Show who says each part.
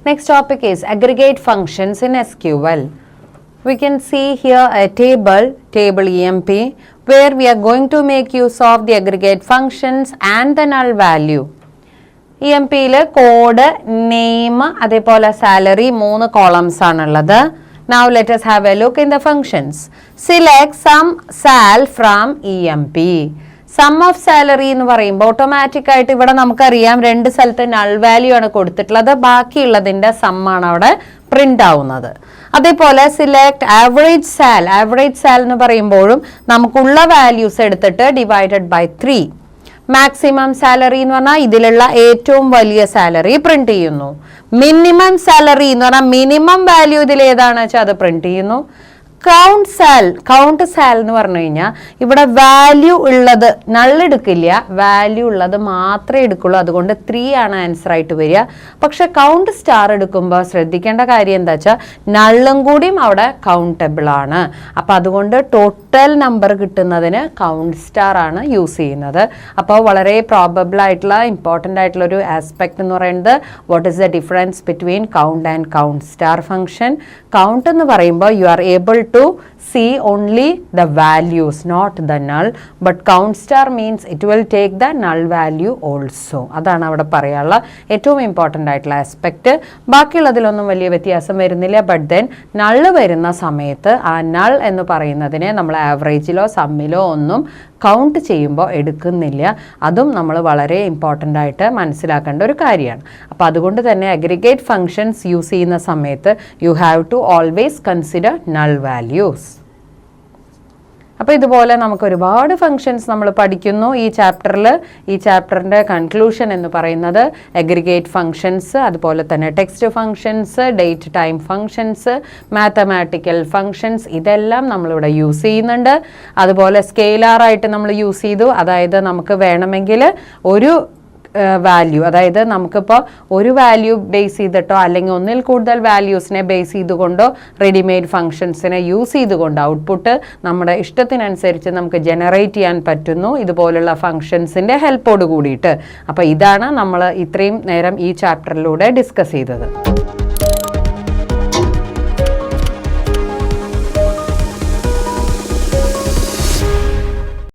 Speaker 1: Next topic is aggregate functions in SQL. We can see here a table EMP, where we are going to make use of the aggregate functions and the null value. EMP ile code, name, adepole salary, 3 columns aanulladu. Now let us have a look in the functions. Select sum sal from EMP. Sum of salary എന്ന് പറയുമ്പോൾ automatic ആയിട്ട് ഇവിടെ നമുക്കറിയാം 2 സ്ഥലത്ത് null value ആണ് കൊടുത്തിട്ടുള്ളത്, ബാക്കിയുള്ളതിന്റെ some ആണ് അവിടെ പ്രിന്റ് ആവുന്നത്. അതേപോലെ സിലക്ട് ആവറേജ് സാൽ എന്ന് പറയുമ്പോഴും നമുക്കുള്ള വാല്യൂസ് എടുത്തിട്ട് ഡിവൈഡഡ് ബൈ 3. മാക്സിമം സാലറി എന്ന് പറഞ്ഞാൽ ഇതിലുള്ള ഏറ്റവും വലിയ സാലറി പ്രിന്റ് ചെയ്യുന്നു. മിനിമം സാലറി എന്ന് പറഞ്ഞാൽ മിനിമം വാല്യൂ ഇതിൽ ഏതാണെന്ന് വെച്ചാൽ അത് പ്രിന്റ് ചെയ്യുന്നു. കൗണ്ട് സാൽ എന്ന് പറഞ്ഞു കഴിഞ്ഞാൽ ഇവിടെ വാല്യൂ ഉള്ളത് നള്ളെടുക്കില്ല, വാല്യൂ ഉള്ളത് മാത്രമേ എടുക്കുള്ളൂ. അതുകൊണ്ട് 3 ആണ് ആൻസർ ആയിട്ട് വരിക. പക്ഷെ കൗണ്ട് സ്റ്റാർ എടുക്കുമ്പോൾ ശ്രദ്ധിക്കേണ്ട കാര്യം എന്താ വെച്ചാൽ നള്ളും കൂടിയും അവിടെ കൗണ്ടബിൾ ആണ്. അപ്പം അതുകൊണ്ട് ടോട്ടൽ നമ്പർ കിട്ടുന്നതിന് കൗണ്ട് സ്റ്റാർ ആണ് യൂസ് ചെയ്യുന്നത്. അപ്പോൾ വളരെ പ്രോബബിൾ ആയിട്ടുള്ള ഇമ്പോർട്ടൻ്റ് ആയിട്ടുള്ള ഒരു ആസ്പെക്ട് എന്ന് പറയുന്നത് what is the difference between count and count star function. Count എന്ന് പറയുമ്പോൾ you are able to see only the values, not the null, but count star means it will take the null value also. അതാണ് അവിടെ പറയാനുള്ള ഏറ്റവും important ആയിട്ടുള്ള aspect. ബാക്കിയുള്ളതിലൊന്നും വലിയ വ്യത്യാസം വരുന്നില്ല. ബട്ട് ദെൻ നള്ള് വരുന്ന സമയത്ത് ആ നൾ എന്ന് പറയുന്നതിനെ നമ്മൾ ആവറേജിലോ സമ്മിലോ ഒന്നും കൗണ്ട് ചെയ്യുമ്പോൾ എടുക്കുന്നില്ല. അതും നമ്മൾ വളരെ ഇമ്പോർട്ടൻ്റ് ആയിട്ട് മനസ്സിലാക്കേണ്ട ഒരു കാര്യമാണ്. അപ്പോൾ അതുകൊണ്ട് തന്നെ അഗ്രിഗേറ്റ് ഫങ്ഷൻസ് യൂസ് ചെയ്യുന്ന സമയത്ത് you have to always consider null values. അപ്പോൾ ഇതുപോലെ നമുക്ക് ഒരുപാട് ഫങ്ഷൻസ് നമ്മൾ പഠിക്കുന്നു ഈ ചാപ്റ്ററിൽ. ഈ ചാപ്റ്ററിൻ്റെ കൺക്ലൂഷൻ എന്ന് പറയുന്നത് അഗ്രിഗേറ്റ് ഫങ്ഷൻസ്, അതുപോലെ തന്നെ text functions, date time functions, mathematical functions, ഇതെല്ലാം നമ്മളിവിടെ യൂസ് ചെയ്യുന്നുണ്ട്. അതുപോലെ സ്കെയിലാറായിട്ട് നമ്മൾ യൂസ് ചെയ്തു. അതായത് നമുക്ക് വേണമെങ്കിൽ ഒരു വാല്യൂ, അതായത് നമുക്കിപ്പോൾ ഒരു വാല്യൂ ബേസ് ചെയ്തിട്ടോ അല്ലെങ്കിൽ ഒന്നിൽ കൂടുതൽ വാല്യൂസിനെ ബേസ് ചെയ്തുകൊണ്ടോ റെഡിമെയ്ഡ് ഫങ്ഷൻസിനെ യൂസ് ചെയ്തുകൊണ്ട് ഔട്ട്പുട്ട് നമ്മുടെ ഇഷ്ടത്തിനനുസരിച്ച് നമുക്ക് ജനറേറ്റ് ചെയ്യാൻ പറ്റുന്നു ഇതുപോലുള്ള ഫങ്ഷൻസിൻ്റെ ഹെൽപ്പോട് കൂടിയിട്ട്. അപ്പോൾ ഇതാണ് നമ്മൾ ഇത്രയും നേരം ഈ ചാപ്റ്ററിലൂടെ ഡിസ്കസ് ചെയ്തത്.